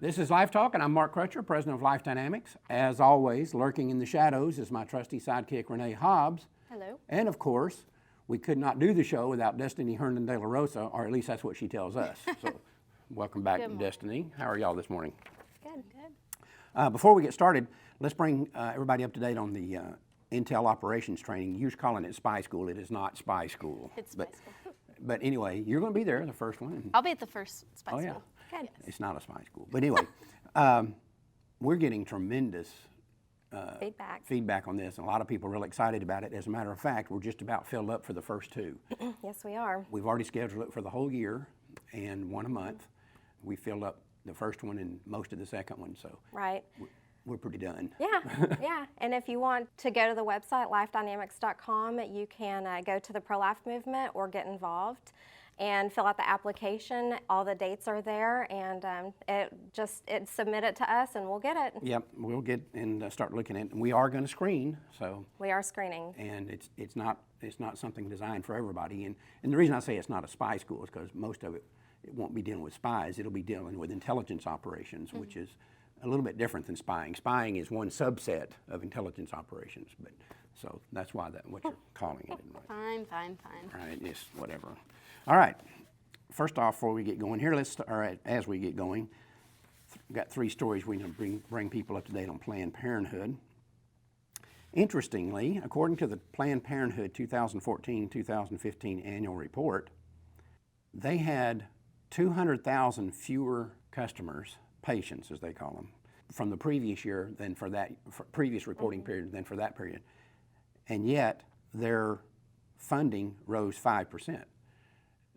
This is Life Talk, and I'm Mark Crutcher, president of Life Dynamics. As always, lurking in the shadows is my trusty sidekick, Renee Hobbs. Hello. And of course, we could not do the show without Destiny Hernan de la Rosa, or at least that's what she tells us. So, welcome back, Destiny. How are y'all this morning? Good. Before we get started, let's bring everybody up to date on the Intel operations training. You're calling it spy school. It is not spy school. It's spy school. But anyway, you're going to be there, the first one. I'll be at the first spy Oh, school. yeah. Good. It's not a spy school. But anyway, we're getting tremendous feedback on this, and a lot of people are really excited about it. As a matter of fact, we're just about filled up for the first two. Yes, we are. We've already scheduled it for the whole year and one a month. We filled up the first one and most of the second one, so Right. we're pretty done. Yeah, yeah. And if you want to go to the website, lifedynamics.com, you can go to the pro-life movement or get involved and fill out the application. All the dates are there, and submit it to us, and we'll get it. Yep, we'll get and start looking at it. We are going to screen, so We are screening. and it's not something designed for everybody. And the reason I say it's not a spy school is because most of it won't be dealing with spies. It'll be dealing with intelligence operations, which is a little bit different than spying. Spying is one subset of intelligence operations, but so that's why what you're calling it. Fine. Right, yes, whatever. All right. First off, before we get going here, as we get going, we've got three stories we can bring people up to date on Planned Parenthood. Interestingly, according to the Planned Parenthood 2014-2015 annual report, they had 200,000 fewer customers, patients as they call them, from the previous year than for that previous reporting period than for that period. And yet their funding rose 5%.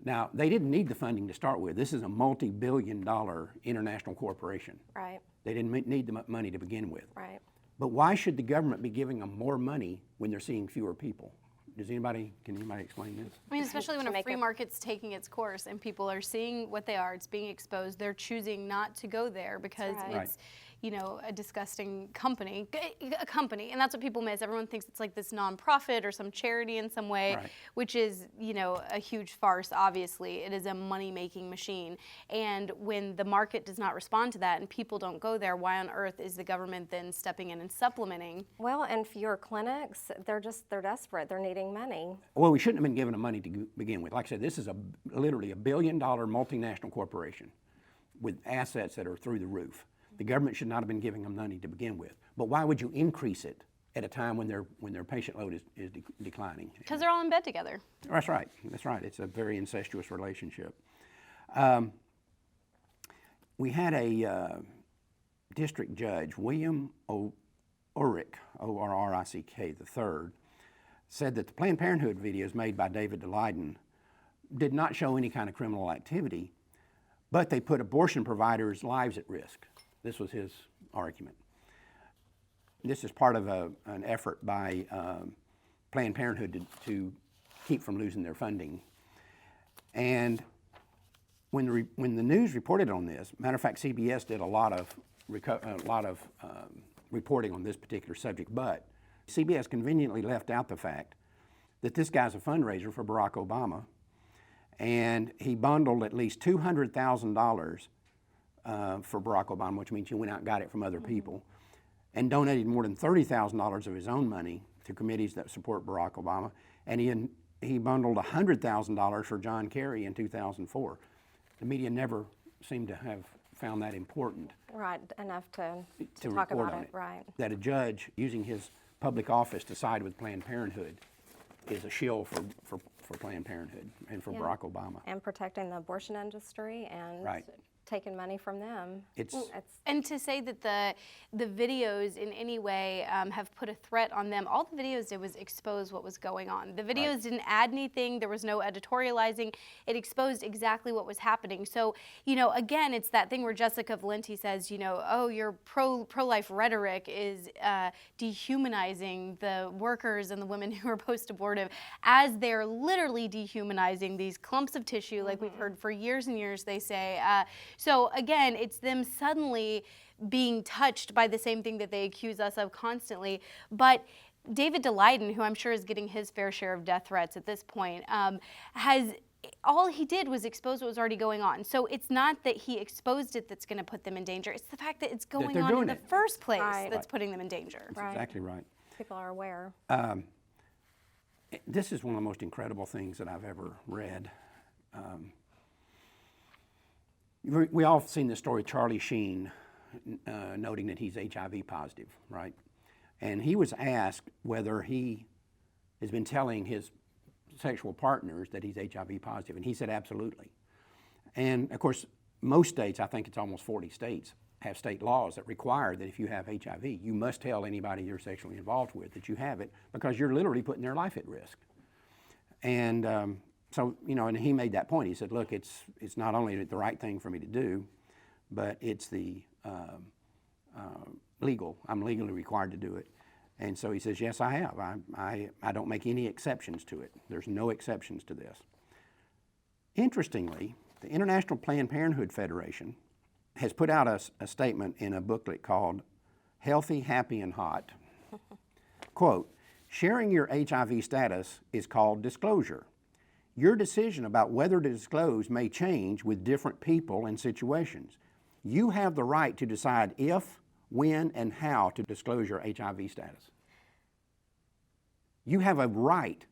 Now, they didn't need the funding to start with. This is a multi-billion-dollar international corporation. Right. They didn't need the money to begin with. Right. But why should the government be giving them more money when they're seeing fewer people? Can anybody explain this? I mean, especially when To a make free it- market's taking its course and people are seeing what they are, it's being exposed, they're choosing not to go there because Right. it's, a disgusting company, and that's what people miss. Everyone thinks it's like this nonprofit or some charity in some way, Right. which is, a huge farce, obviously. It is a money-making machine, and when the market does not respond to that and people don't go there, why on earth is the government then stepping in and supplementing? Well, and fewer clinics, they're desperate. They're needing money. Well, we shouldn't have been giving them money to begin with. Like I said, this is literally $1 billion multinational corporation with assets that are through the roof. The government should not have been giving them money to begin with. But why would you increase it at a time when their patient load is declining? Because they're all in bed together. That's right. That's right. It's a very incestuous relationship. We had a district judge, William Orrick, O-R-R-I-C-K, III, said that the Planned Parenthood videos made by David Daleiden did not show any kind of criminal activity, but they put abortion providers' lives at risk. This was his argument. This is part of an effort by Planned Parenthood to keep from losing their funding. And when the news reported on this, matter of fact, CBS did a lot of reporting on this particular subject, but CBS conveniently left out the fact that this guy's a fundraiser for Barack Obama, and he bundled at least $200,000 for Barack Obama, which means he went out and got it from other people, and donated more than $30,000 of his own money to committees that support Barack Obama, and he bundled $100,000 for John Kerry in 2004. The media never seemed to have found that important. Right, enough to report talk about on it. Right. That a judge using his public office to side with Planned Parenthood is a shill for Planned Parenthood and for Barack Obama. And protecting the abortion industry and Right. taking money from them. And to say that the videos in any way have put a threat on them, all the videos did was expose what was going on. The videos didn't add anything. There was no editorializing. It exposed exactly what was happening. So, again, it's that thing where Jessica Valenti says, oh, your pro-life rhetoric is dehumanizing the workers and the women who are post-abortive, as they're literally dehumanizing these clumps of tissue, like we've heard for years and years, they say. So again, it's them suddenly being touched by the same thing that they accuse us of constantly. But David Daleiden, who I'm sure is getting his fair share of death threats at this point, has all he did was expose what was already going on. So it's not that he exposed it that's going to put them in danger. It's the fact that it's going they're on in doing the it. first place Right. that's putting them in danger. That's Right. exactly right. People are aware. This is one of the most incredible things that I've ever read. We all have seen the story of Charlie Sheen, noting that he's HIV positive, right? And he was asked whether he has been telling his sexual partners that he's HIV positive, and he said absolutely. And of course, most states, I think it's almost 40 states, have state laws that require that if you have HIV, you must tell anybody you're sexually involved with that you have it, because you're literally putting their life at risk. And so, you know, and he made that point. He said, look, it's not only the right thing for me to do, but it's the legal. I'm legally required to do it. And so he says, yes, I have. I don't make any exceptions to it. There's no exceptions to this. Interestingly, the International Planned Parenthood Federation has put out a statement in a booklet called Healthy, Happy, and Hot. Quote, sharing your HIV status is called disclosure. Your decision about whether to disclose may change with different people and situations. You have the right to decide if, when, and how to disclose your HIV status. You have a right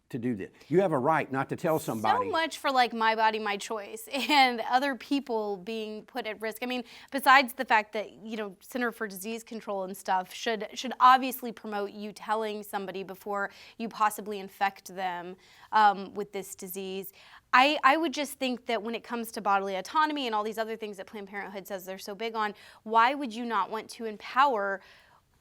to do this. You have a right not to tell somebody. So much for like my body, my choice, and other people being put at risk. I mean, besides the fact that, you know, Center for Disease Control and stuff should obviously promote you telling somebody before you possibly infect them with this disease. I would just think that when it comes to bodily autonomy and all these other things that Planned Parenthood says they're so big on, why would you not want to empower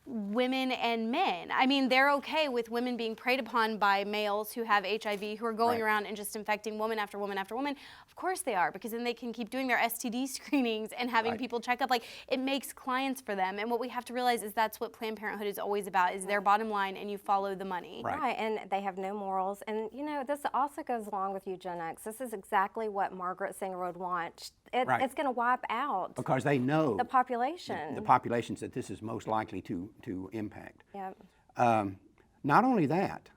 women and men? I mean, they're okay with women being preyed upon by males who have HIV, who are going Right. around and just infecting woman after woman after woman. Of course they are, because then they can keep doing their STD screenings and having Right. people check up. Like, it makes clients for them. And what we have to realize is that's what Planned Parenthood is always about, is their bottom line, and you follow the money. Right. Right, and they have no morals. And you know, this also goes along with eugenics. This is exactly what Margaret Sanger would want. Right. It's going to wipe out Because they know the population. the populations that this is most likely to impact. Yep. Not only that,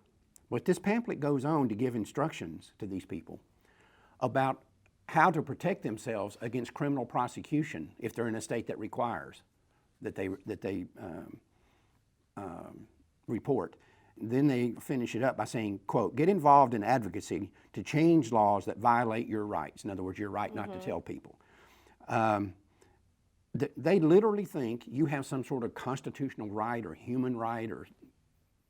but this pamphlet goes on to give instructions to these people about how to protect themselves against criminal prosecution if they're in a state that requires that they report. Then they finish it up by saying, quote, get involved in advocacy to change laws that violate your rights. In other words, your right not to tell people. They literally think you have some sort of constitutional right or human right or,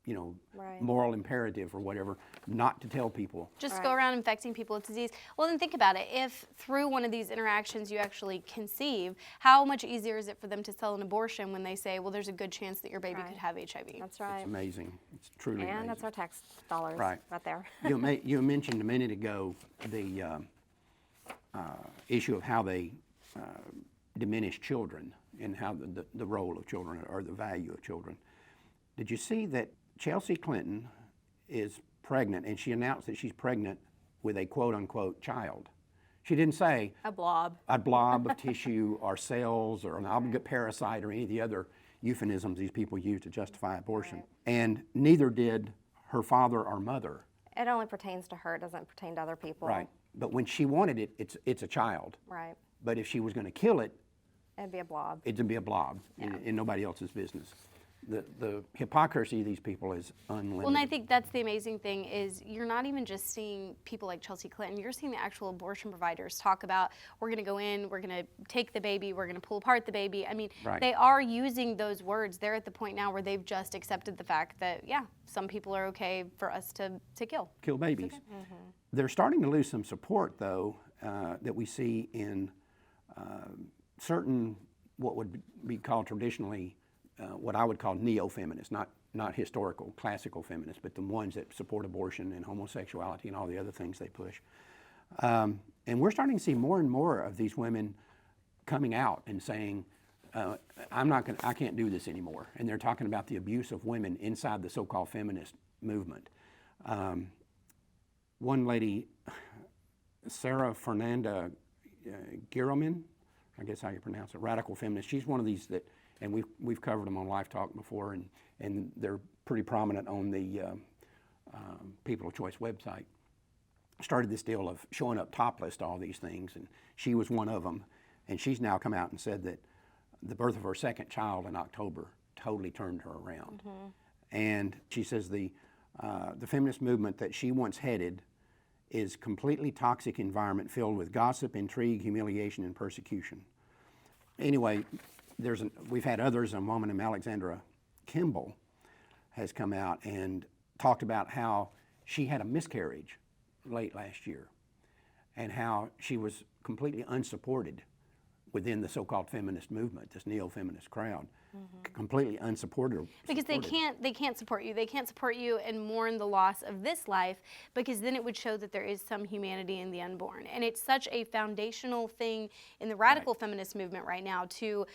you know, Right. moral imperative or whatever not to tell people. Just go around infecting people with disease. Well, then think about it. If through one of these interactions you actually conceive, how much easier is it for them to sell an abortion when they say, well, there's a good chance that your baby Right. could have HIV? That's right. It's amazing. It's truly And amazing. that's our tax dollars Right. there. You mentioned a minute ago the issue of how they diminish children and how the role of children or the value of children. Did you see that Chelsea Clinton is pregnant, and she announced that she's pregnant with a quote-unquote child? She didn't say A blob. a blob of tissue or cells or an obligate parasite or any of the other euphemisms these people use to justify abortion. And neither did her father or mother. It only pertains to her. It doesn't pertain to other people. Right. But when she wanted it, it's a child. Right. But if she was going to kill it, It'd be a blob. it'd be a blob in nobody else's business. The hypocrisy of these people is unlimited. Well, and I think that's the amazing thing is you're not even just seeing people like Chelsea Clinton, you're seeing the actual abortion providers talk about, we're going to go in, we're going to take the baby, we're going to pull apart the baby. I mean, Right. they are using those words. They're at the point now where they've just accepted the fact that, yeah, some people are okay for us to kill. Kill babies. They're starting to lose some support, though, that we see in certain what would be called traditionally what I would call neo-feminists, not historical, classical feminists, but the ones that support abortion and homosexuality and all the other things they push. And we're starting to see more and more of these women coming out and saying, I can't do this anymore. And they're talking about the abuse of women inside the so-called feminist movement. One lady, Sarah Fernanda Giromin, I guess how you pronounce it, radical feminist. She's one of these that, and we've covered them on Life Talk before, and they're pretty prominent on the People of Choice website. started this deal of showing up topless to all these things, and she was one of them. And she's now come out and said that the birth of her second child in October totally turned her around. And she says the feminist movement that she once headed is completely toxic environment filled with gossip, intrigue, humiliation, and persecution. Anyway, we've had others. A woman named Alexandra Kimball has come out and talked about how she had a miscarriage late last year and how she was completely unsupported within the so-called feminist movement, this neo-feminist crowd. Completely unsupported. Because they can't support you. They can't support you and mourn the loss of this life, because then it would show that there is some humanity in the unborn. And it's such a foundational thing in the radical feminist movement right now to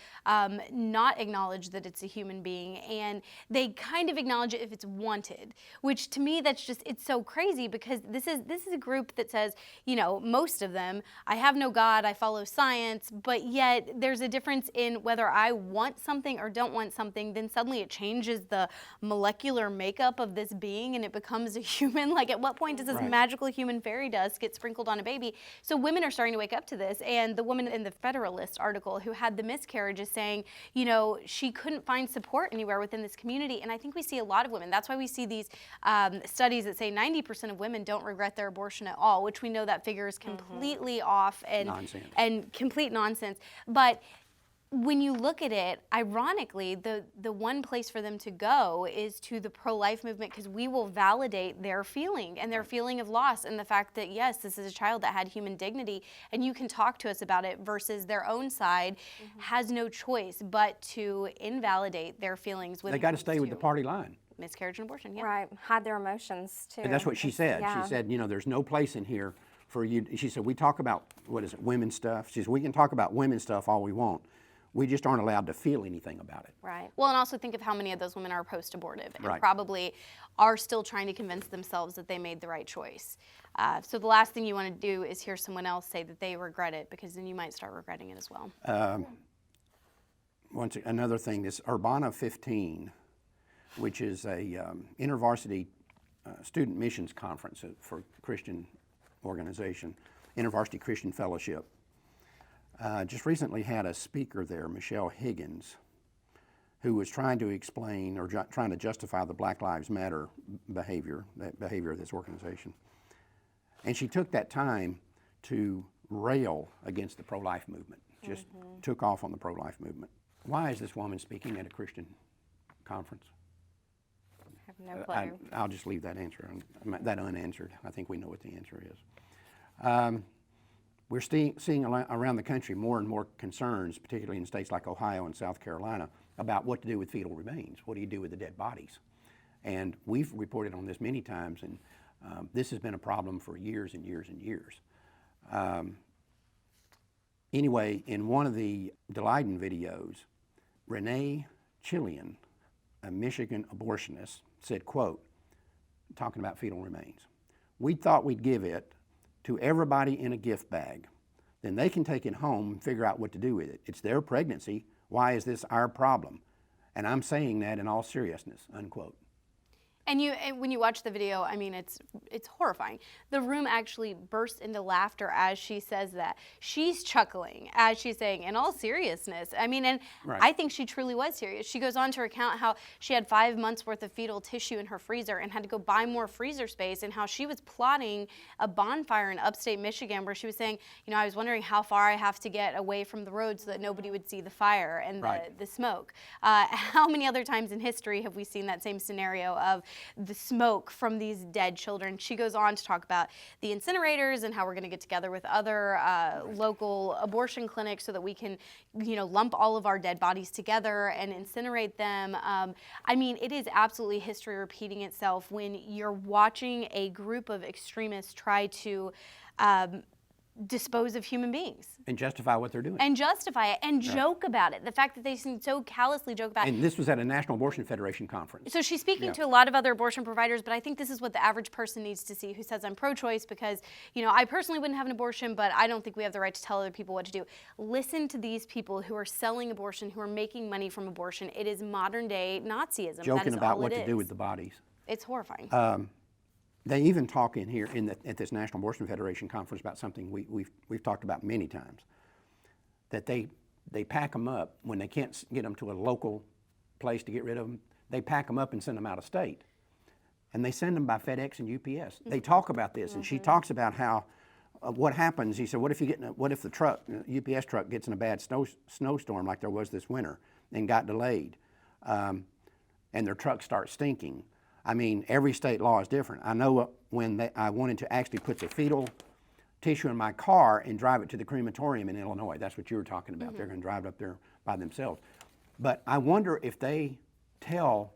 not acknowledge that it's a human being, and they kind of acknowledge it if it's wanted, which to me that's just, it's so crazy, because this is a group that says, you know, most of them, I have no God, I follow science, but yet there's a difference in whether I want something or don't want something, then suddenly it changes the molecular makeup of this being and it becomes a human. Like, at what point does this magical human fairy dust get sprinkled on a baby? So women are starting to wake up to this, and the woman in the Federalist article who had the miscarriage is saying, you know, she couldn't find support anywhere within this community. And I think we see a lot of women. That's why we see these studies that say 90% of women don't regret their abortion at all, which we know that figure is completely off and Nonsense. And complete nonsense. But when you look at it, ironically, the one place for them to go is to the pro-life movement, because we will validate their feeling and their feeling of loss and the fact that, yes, this is a child that had human dignity and you can talk to us about it, versus their own side has no choice but to invalidate their feelings. They got to stay with the party line. Miscarriage and abortion, yeah. Right, hide their emotions too. And that's what she said. Yeah. She said, you know, there's no place in here for you. She said, we talk about, what is it, women's stuff. She says, we can talk about women's stuff all we want. We just aren't allowed to feel anything about it. Right. Well, and also think of how many of those women are post-abortive and Right. probably are still trying to convince themselves that they made the right choice. So the last thing you want to do is hear someone else say that they regret it, because then you might start regretting it as well. Another thing, this Urbana 15, which is a InterVarsity student missions conference for Christian organization, InterVarsity Christian Fellowship. Just recently had a speaker there, Michelle Higgins, who was trying to explain or trying to justify the Black Lives Matter behavior, that behavior of this organization. And she took that time to rail against the pro-life movement, just took off on the pro-life movement. Why is this woman speaking at a Christian conference? I have no clue. I'll just leave that answer, that unanswered. I think we know what the answer is. We're seeing around the country more and more concerns, particularly in states like Ohio and South Carolina, about what to do with fetal remains. What do you do with the dead bodies? And we've reported on this many times, and this has been a problem for years and years and years. Anyway, in one of the Daleiden videos, Renee Chillian, a Michigan abortionist, said, quote, talking about fetal remains, "We thought we'd give it to everybody in a gift bag. Then they can take it home and figure out what to do with it. It's their pregnancy. Why is this our problem? And I'm saying that in all seriousness," unquote. And when you watch the video, I mean, it's horrifying. The room actually bursts into laughter as she says that. She's chuckling as she's saying, in all seriousness. I mean, and I think she truly was serious. She goes on to recount how she had 5 months worth of fetal tissue in her freezer and had to go buy more freezer space, and how she was plotting a bonfire in upstate Michigan where she was saying, you know, I was wondering how far I have to get away from the road so that nobody would see the fire and the smoke. How many other times in history have we seen that same scenario of the smoke from these dead children? She goes on to talk about the incinerators and how we're going to get together with other local abortion clinics so that we can, you know, lump all of our dead bodies together and incinerate them. I mean, it is absolutely history repeating itself when you're watching a group of extremists try to dispose of human beings. And justify what they're doing. And justify it and joke about it. The fact that they seem so callously joke about it. And this was at a National Abortion Federation conference. So she's speaking to a lot of other abortion providers, but I think this is what the average person needs to see who says, I'm pro-choice because, you know, I personally wouldn't have an abortion, but I don't think we have the right to tell other people what to do. Listen to these people who are selling abortion, who are making money from abortion. It is modern day Nazism. Joking about what to do with the bodies. It's horrifying. they even talk in here at this National Abortion Federation conference about something we've talked about many times, that they pack them up when they can't get them to a local place to get rid of them. They pack them up and send them out of state, and they send them by FedEx and UPS. They talk about this, and she talks about how what happens. He said, what if the truck, UPS truck, gets in a bad snowstorm like there was this winter and got delayed, and their truck starts stinking? I mean, every state law is different. I know when I wanted to actually put the fetal tissue in my car and drive it to the crematorium in Illinois. That's what you were talking about. They're going to drive it up there by themselves. But I wonder if they tell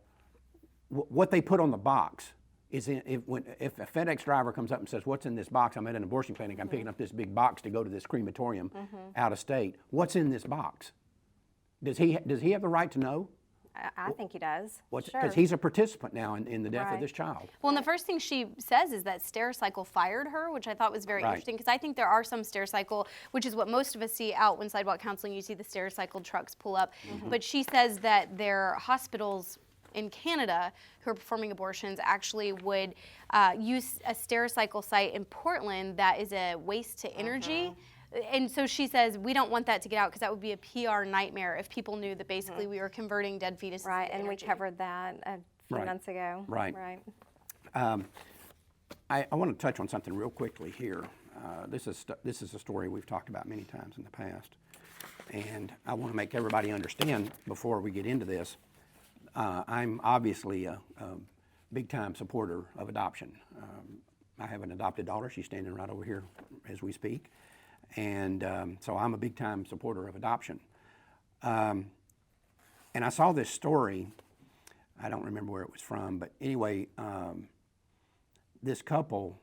what they put on the box. If a FedEx driver comes up and says, what's in this box? I'm at an abortion clinic. I'm picking up this big box to go to this crematorium out of state. What's in this box? Does he have the right to know? I think he does. Because Sure. he's a participant now in the death of Right. this child. Well, and the first thing she says is that Stericycle fired her, which I thought was very interesting, because I think there are some Stericycle, which is what most of us see out when sidewalk counseling. You see the Stericycle trucks pull up. But she says that their hospitals in Canada who are performing abortions actually would use a Stericycle site in Portland that is a waste to energy. And so she says, we don't want that to get out because that would be a PR nightmare if people knew that basically we were converting dead fetuses Right, to and we energy. covered that a few Right. months ago. Right. Right. I want to touch on something real quickly here. This is a story we've talked about many times in the past, and I want to make everybody understand before we get into this. I'm obviously a big-time supporter of adoption. I have an adopted daughter. She's standing right over here as we speak, and so I'm a big-time supporter of adoption. And I saw this story. I don't remember where it was from, but anyway, this couple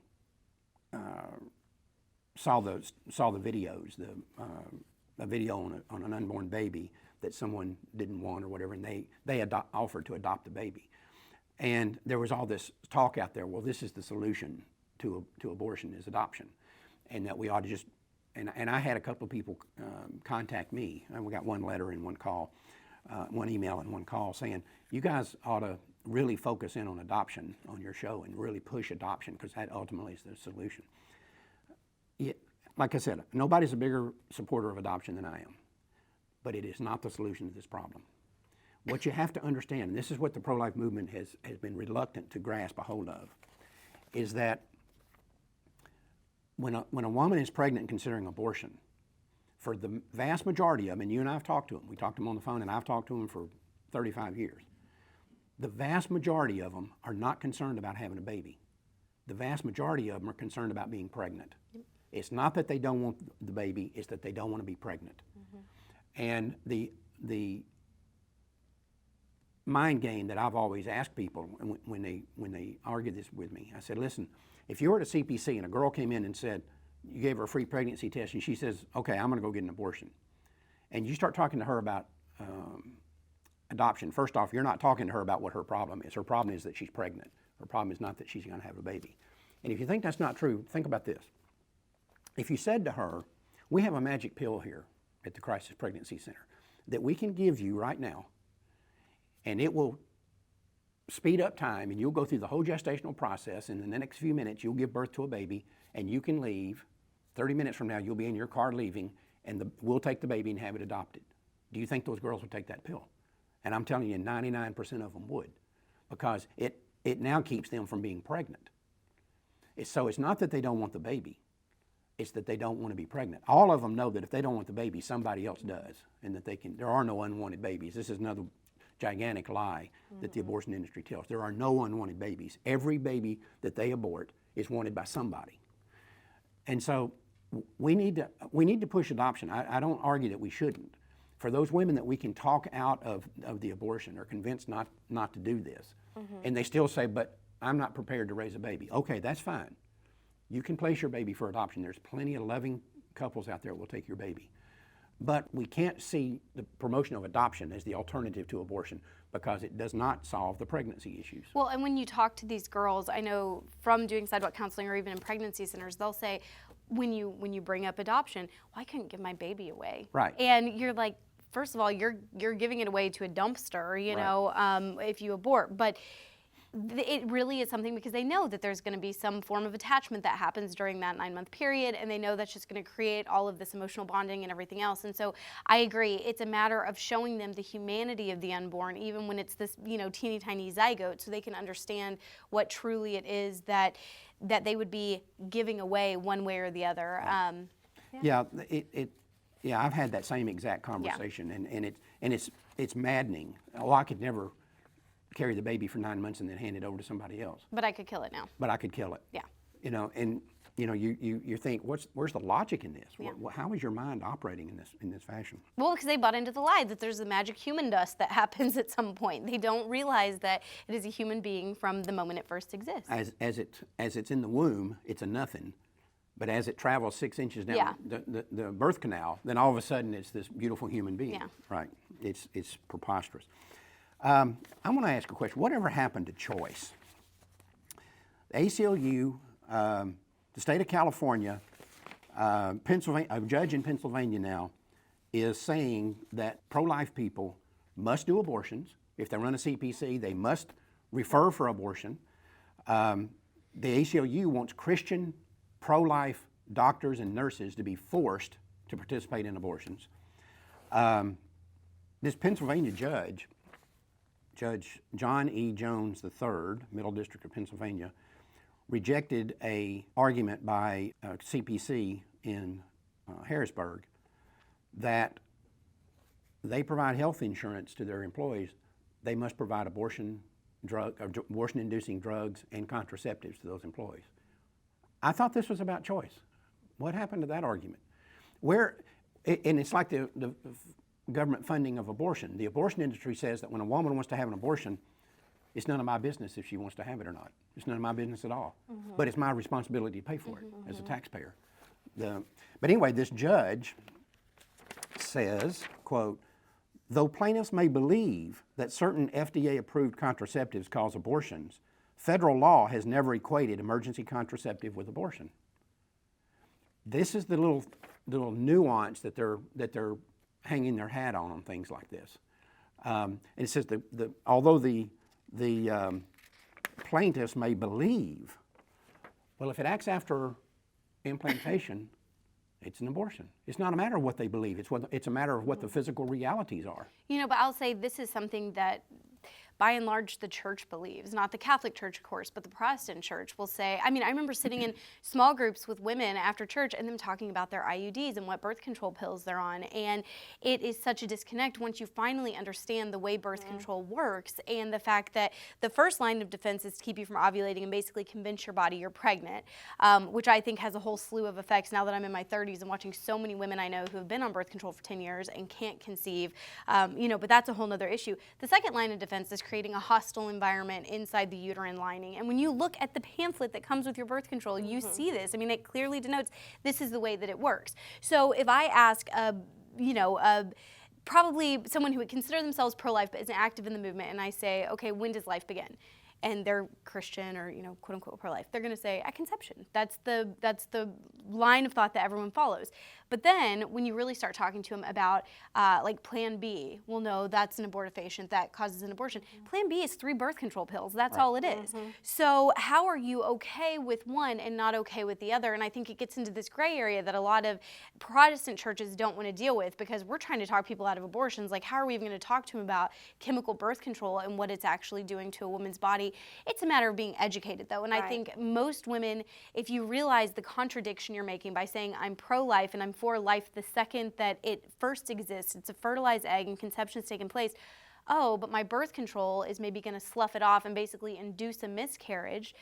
saw the videos, a video on an unborn baby that someone didn't want or whatever, and they offered to adopt the baby. And there was all this talk out there, well, this is the solution to abortion is adoption, and that we ought to just, and I had a couple of people contact me, and we got one letter and one call, one email and one call saying, you guys ought to really focus in on adoption on your show and really push adoption because that ultimately is the solution. Like I said, nobody's a bigger supporter of adoption than I am, but it is not the solution to this problem. What you have to understand, and this is what the pro-life movement has been reluctant to grasp a hold of, is that when a woman is pregnant and considering abortion, for the vast majority of them, and you and I have talked to them, we talked to them on the phone, and I've talked to them for 35 years, the vast majority of them are not concerned about having a baby. The vast majority of them are concerned about being pregnant. It's not that they don't want the baby, it's that they don't want to be pregnant. And the mind game that I've always asked people when they argue this with me, I said, listen, if you were at a CPC and a girl came in and said, you gave her a free pregnancy test and she says, okay, I'm going to go get an abortion, and you start talking to her about adoption, first off, you're not talking to her about what her problem is. Her problem is that she's pregnant. Her problem is not that she's going to have a baby. And if you think that's not true, think about this. If you said to her, we have a magic pill here at the Crisis Pregnancy Center that we can give you right now, and it will speed up time, and you'll go through the whole gestational process, and in the next few minutes you'll give birth to a baby, and you can leave. 30 minutes from now you'll be in your car leaving, and we'll take the baby and have it adopted. Do you think those girls would take that pill? And I'm telling you, 99% of them would, because it now keeps them from being pregnant. So it's not that they don't want the baby, it's that they don't want to be pregnant. All of them know that if they don't want the baby, somebody else does, and that there are no unwanted babies. This is another gigantic lie that the abortion industry tells. There are no unwanted babies. Every baby that they abort is wanted by somebody. And so we need to push adoption. I don't argue that we shouldn't. For those women that we can talk out of the abortion or convince not to do this, and they still say, but I'm not prepared to raise a baby. Okay, that's fine. You can place your baby for adoption. There's plenty of loving couples out there that will take your baby. But we can't see the promotion of adoption as the alternative to abortion because it does not solve the pregnancy issues. Well, and when you talk to these girls, I know from doing sidewalk counseling or even in pregnancy centers, they'll say, when you bring up adoption, well, I couldn't give my baby away. Right. And you're like, first of all, you're giving it away to a dumpster, you know, if you abort. But it really is something, because they know that there's going to be some form of attachment that happens during that 9-month period, and they know that's just going to create all of this emotional bonding and everything else. And so I agree, it's a matter of showing them the humanity of the unborn, even when it's this, teeny tiny zygote, so they can understand what truly it is that they would be giving away one way or the other. Yeah, I've had that same exact conversation, and it's maddening. Oh, I could never carry the baby for 9 months and then hand it over to somebody else. But I could kill it now. But I could kill it. Yeah. You think, where's the logic in this? Yeah. How is your mind operating in this fashion? Well, because they bought into the lie that there's the magic human dust that happens at some point. They don't realize that it is a human being from the moment it first exists. As it's in the womb, it's a nothing. But as it travels 6 inches down the birth canal, then all of a sudden it's this beautiful human being. Yeah. Right. It's preposterous. I want to ask a question. Whatever happened to choice? The ACLU, the state of California, Pennsylvania, a judge in Pennsylvania now is saying that pro-life people must do abortions. If they run a CPC, they must refer for abortion. The ACLU wants Christian pro-life doctors and nurses to be forced to participate in abortions. This Pennsylvania judge, Judge John E. Jones III, Middle District of Pennsylvania, rejected an argument by CPC in Harrisburg that they provide health insurance to their employees. They must provide abortion-inducing drugs and contraceptives to those employees. I thought this was about choice. What happened to that argument? And it's like the government funding of abortion. The abortion industry says that when a woman wants to have an abortion, it's none of my business if she wants to have it or not. It's none of my business at all. But it's my responsibility to pay for it as a taxpayer. But anyway, this judge says, quote, though plaintiffs may believe that certain FDA-approved contraceptives cause abortions, federal law has never equated emergency contraceptive with abortion. This is the little nuance that they're hanging their hat on things like this. And it says although the plaintiffs may believe, well, if it acts after implantation, it's an abortion. It's not a matter of what they believe. It's a matter of what the physical realities are. But I'll say this is something that by and large the church believes, not the Catholic Church, of course, but the Protestant Church will say, I rember sitting in small groups with women after church and them talking about their IUDs and what birth control pills they're on. And it is such a disconnect once you finally understand the way birth control works, and the fact that the first line of defense is to keep you from ovulating and basically convince your body you're pregnant, which I think has a whole slew of effects now that I'm in my 30s and watching so many women I know who have been on birth control for 10 years and can't conceive, but that's a whole nother issue. The second line of defense is creating a hostile environment inside the uterine lining. And when you look at the pamphlet that comes with your birth control, you see this. It clearly denotes this is the way that it works. So if I ask probably someone who would consider themselves pro-life but isn't active in the movement, and I say, okay, when does life begin? And they're Christian or, quote unquote pro-life, they're gonna say at conception. That's the line of thought that everyone follows. But then when you really start talking to them about like Plan B, well, no, that's an abortifacient that causes an abortion. Plan B is 3 birth control pills. That's all it is. So how are you okay with one and not okay with the other? And I think it gets into this gray area that a lot of Protestant churches don't want to deal with, because we're trying to talk people out of abortions. Like, how are we even going to talk to them about chemical birth control and what it's actually doing to a woman's body? It's a matter of being educated, though. And I think most women, if you realize the contradiction you're making by saying I'm pro-life and I'm for life the second that it first exists, it's a fertilized egg and conception's taken place, oh, but my birth control is maybe going to slough it off and basically induce a miscarriage,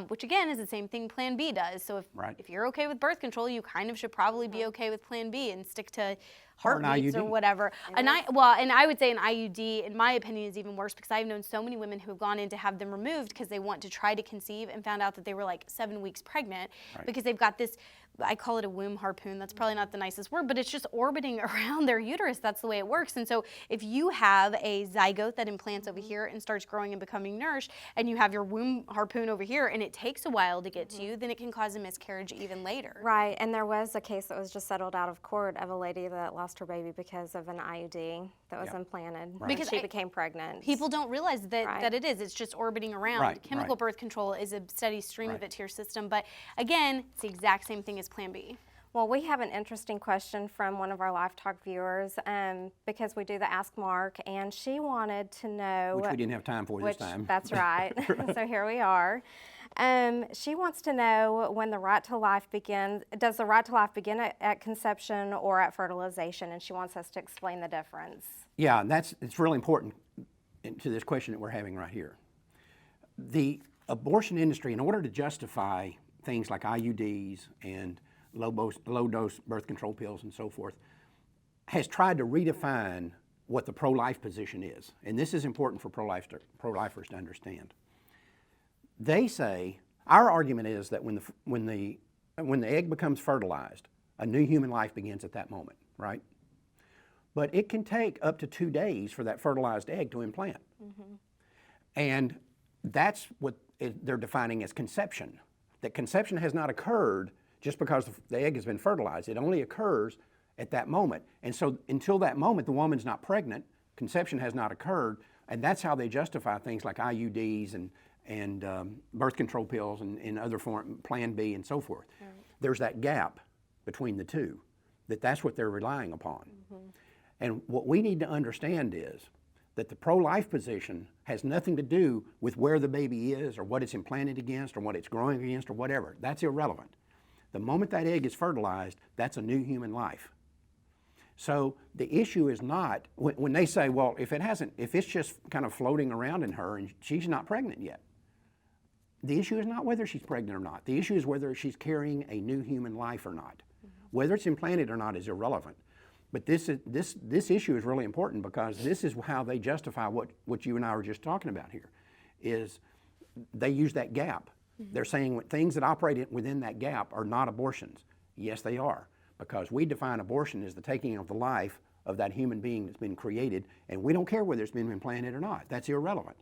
which again is the same thing Plan B does. So if you're okay with birth control, you kind of should probably be okay with Plan B and stick to heartbeats or whatever. And I would say an IUD, in my opinion, is even worse, because I've known so many women who have gone in to have them removed because they want to try to conceive and found out that they were like 7 weeks pregnant because they've got this, I call it a womb harpoon. That's probably not the nicest word, but it's just orbiting around their uterus. That's the way it works. And so if you have a zygote that implants over here and starts growing and becoming nourished, and you have your womb harpoon over here and it takes a while to get to you, then it can cause a miscarriage even later. Right, and there was a case that was just settled out of court of a lady that lost lost her baby because of an IUD that was Yeah. implanted. Right. Because she became pregnant. People don't realize that, Right. that it is. It's just orbiting around. Right, Chemical right. birth control is a steady stream of Right. it to your system. But again, it's the exact same thing as Plan B. Well, we have an interesting question from one of our Live Talk viewers because we do the Ask Mark, and she wanted to know. Which we didn't have time for this time. That's right. So here we are. She wants to know when the right to life begins. Does the right to life begin at conception or at fertilization? And she wants us to explain the difference. Yeah, and it's really important to this question that we're having right here. The abortion industry, in order to justify things like IUDs and low-dose birth control pills and so forth, has tried to redefine what the pro-life position is. And this is important for pro-lifers to understand. They say, our argument is that when the egg becomes fertilized, a new human life begins at that moment, right? But it can take up to 2 days for that fertilized egg to implant. Mm-hmm. And that's what they're defining as conception. That conception has not occurred just because the egg has been fertilized. It only occurs at that moment. And so until that moment, the woman's not pregnant, conception has not occurred, and that's how they justify things like IUDs and birth control pills and other form, Plan B and so forth. Right. There's that gap between the two, that's what they're relying upon. Mm-hmm. And what we need to understand is that the pro-life position has nothing to do with where the baby is or what it's implanted against or what it's growing against or whatever. That's irrelevant. The moment that egg is fertilized, that's a new human life. So the issue is not, when they say, well, if it's just kind of floating around in her and she's not pregnant yet, the issue is not whether she's pregnant or not. The issue is whether she's carrying a new human life or not. Mm-hmm. Whether it's implanted or not is irrelevant. But this issue is really important because this is how they justify what you and I were just talking about here, is they use that gap. Mm-hmm. They're saying things that operate within that gap are not abortions. Yes, they are, because we define abortion as the taking of the life of that human being that's been created, and we don't care whether it's been implanted or not. That's irrelevant.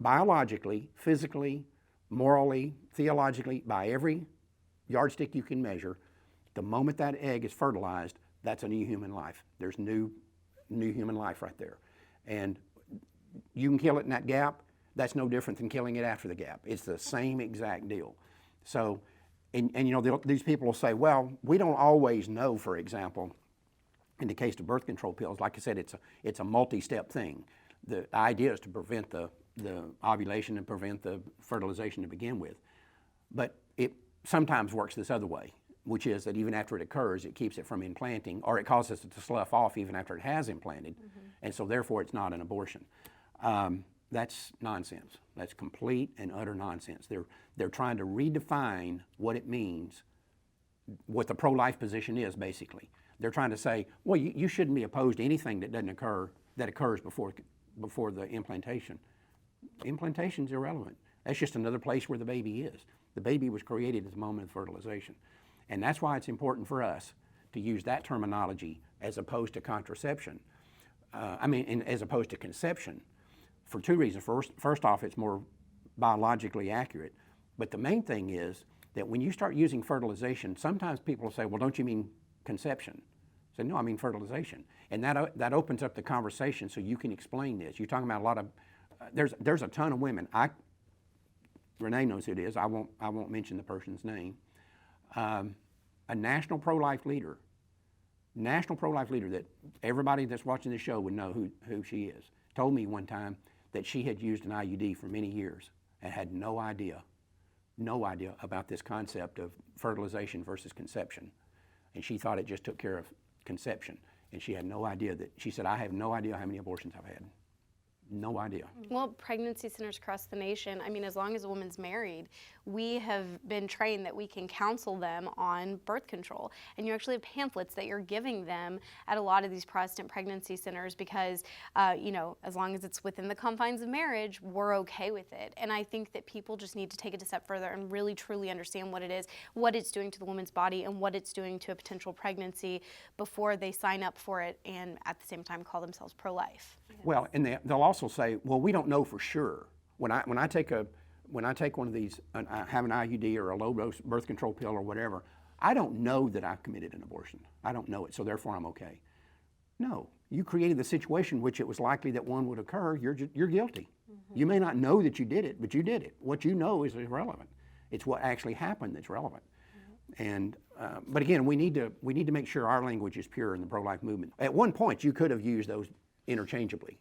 Biologically, physically, morally, theologically, by every yardstick you can measure, the moment that egg is fertilized, that's a new human life. There's new human life right there. And you can kill it in that gap. That's no different than killing it after the gap. It's the same exact deal. So, and you know, these people will say, well, we don't always know, for example, in the case of birth control pills, like I said, it's a multi-step thing. The idea is to prevent the ovulation and prevent the fertilization to begin with. But it sometimes works this other way, which is that even after it occurs, it keeps it from implanting, or it causes it to slough off even after it has implanted, mm-hmm. and so therefore it's not an abortion. That's nonsense. That's complete and utter nonsense. They're trying to redefine what it means, what the pro-life position is, basically. They're trying to say, well, you shouldn't be opposed to anything that occurs before the implantation. Implantation's irrelevant. That's just another place where the baby is. The baby was created at the moment of fertilization. And that's why it's important for us to use that terminology as opposed to contraception. As opposed to conception, for two reasons. First off, it's more biologically accurate. But the main thing is that when you start using fertilization, sometimes people say, well, don't you mean conception? I say, no, I mean fertilization. And that opens up the conversation so you can explain this. You're talking about a lot of, there's a ton of women. Renee knows who it is. I won't mention the person's name. A national pro-life leader that everybody that's watching this show would know who she is, told me one time that she had used an IUD for many years and had no idea about this concept of fertilization versus conception. And she thought it just took care of conception. And she had no idea she said, I have no idea how many abortions I've had. No idea. Well, pregnancy centers across the nation, as long as a woman's married, we have been trained that we can counsel them on birth control. And you actually have pamphlets that you're giving them at a lot of these Protestant pregnancy centers because, as long as it's within the confines of marriage, we're okay with it. And I think that people just need to take it a step further and really truly understand what it is, what it's doing to the woman's body, and what it's doing to a potential pregnancy before they sign up for it and at the same time call themselves pro-life. Well, and they'll also say, well, we don't know for sure. When I take one of these, I have an IUD or a low-dose birth control pill or whatever, I don't know that I committed an abortion. I don't know it, so therefore I'm okay. No, you created the situation which it was likely that one would occur. You're guilty. You may not know that you did it, but you did it. What you know is irrelevant. It's what actually happened that's relevant. And but again, we need to make sure our language is pure in the pro-life movement. At one point, you could have used those interchangeably,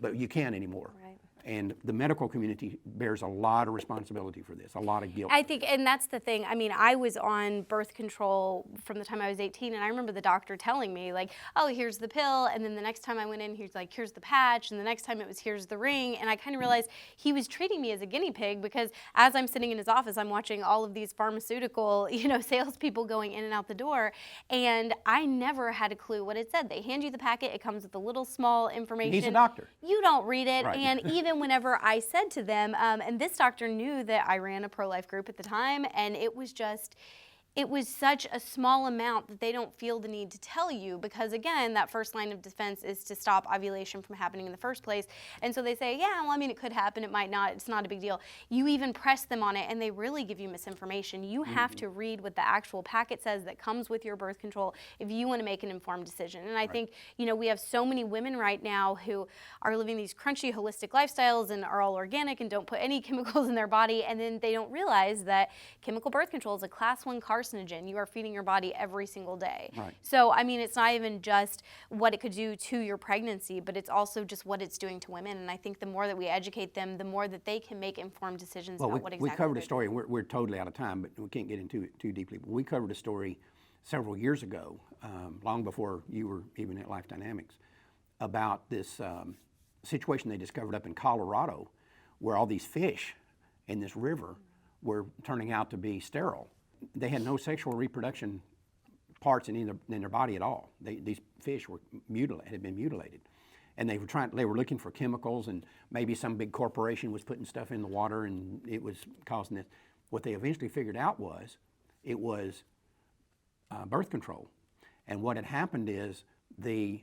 but you can't anymore. Right. And the medical community bears a lot of responsibility for this, a lot of guilt. I think, and that's the thing. I mean, I was on birth control from the time I was 18, and I remember the doctor telling me, like, oh, here's the pill, and then the next time I went in, he's like, here's the patch, and the next time it was, here's the ring, and I kind of realized he was treating me as a guinea pig, because as I'm sitting in his office, I'm watching all of these pharmaceutical, salespeople going in and out the door, and I never had a clue what it said. They hand you the packet, it comes with a little small information. He's a doctor. You don't read it, Right. and even whenever I said to them, and this doctor knew that I ran a pro-life group at the time, and it was such a small amount that they don't feel the need to tell you, because again, that first line of defense is to stop ovulation from happening in the first place. And so they say, yeah, well, I mean, it could happen, it might not, it's not a big deal. You even press them on it, and they really give you misinformation. You have to read what the actual packet says that comes with your birth control if you want to make an informed decision. And I think, we have so many women right now who are living these crunchy, holistic lifestyles and are all organic and don't put any chemicals in their body, and then they don't realize that chemical birth control is a class 1 carcinogen. You are feeding your body every single day. Right. So, I mean, it's not even just what it could do to your pregnancy, but it's also just what it's doing to women. And I think the more that we educate them, the more that they can make informed decisions about what exactly we covered a they're story, and we're totally out of time, but we can't get into it too deeply. But we covered a story several years ago, long before you were even at Life Dynamics, about this situation they discovered up in Colorado, where all these fish in this river were turning out to be sterile. They had no sexual reproduction parts in their body at all. These fish were had been mutilated, and they were looking for chemicals, and maybe some big corporation was putting stuff in the water, and it was causing this. What they eventually figured out was it was birth control, and what had happened is they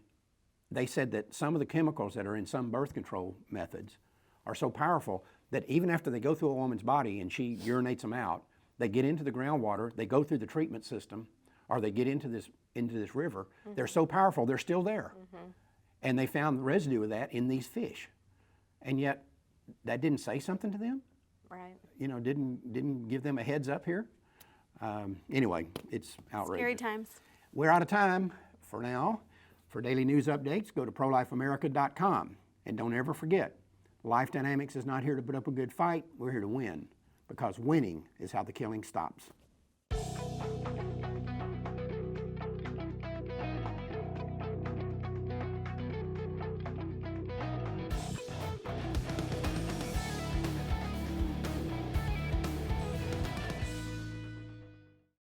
said that some of the chemicals that are in some birth control methods are so powerful that even after they go through a woman's body and she urinates them out, they get into the groundwater, they go through the treatment system, or they get into this river. They're so powerful, they're still there. And they found the residue of that in these fish. And yet, that didn't say something to them? Right. Didn't give them a heads up here? Anyway, it's outrageous. Scary times. We're out of time for now. For daily news updates, go to prolifeamerica.com. And don't ever forget, Life Dynamics is not here to put up a good fight, we're here to win. Because winning is how the killing stops.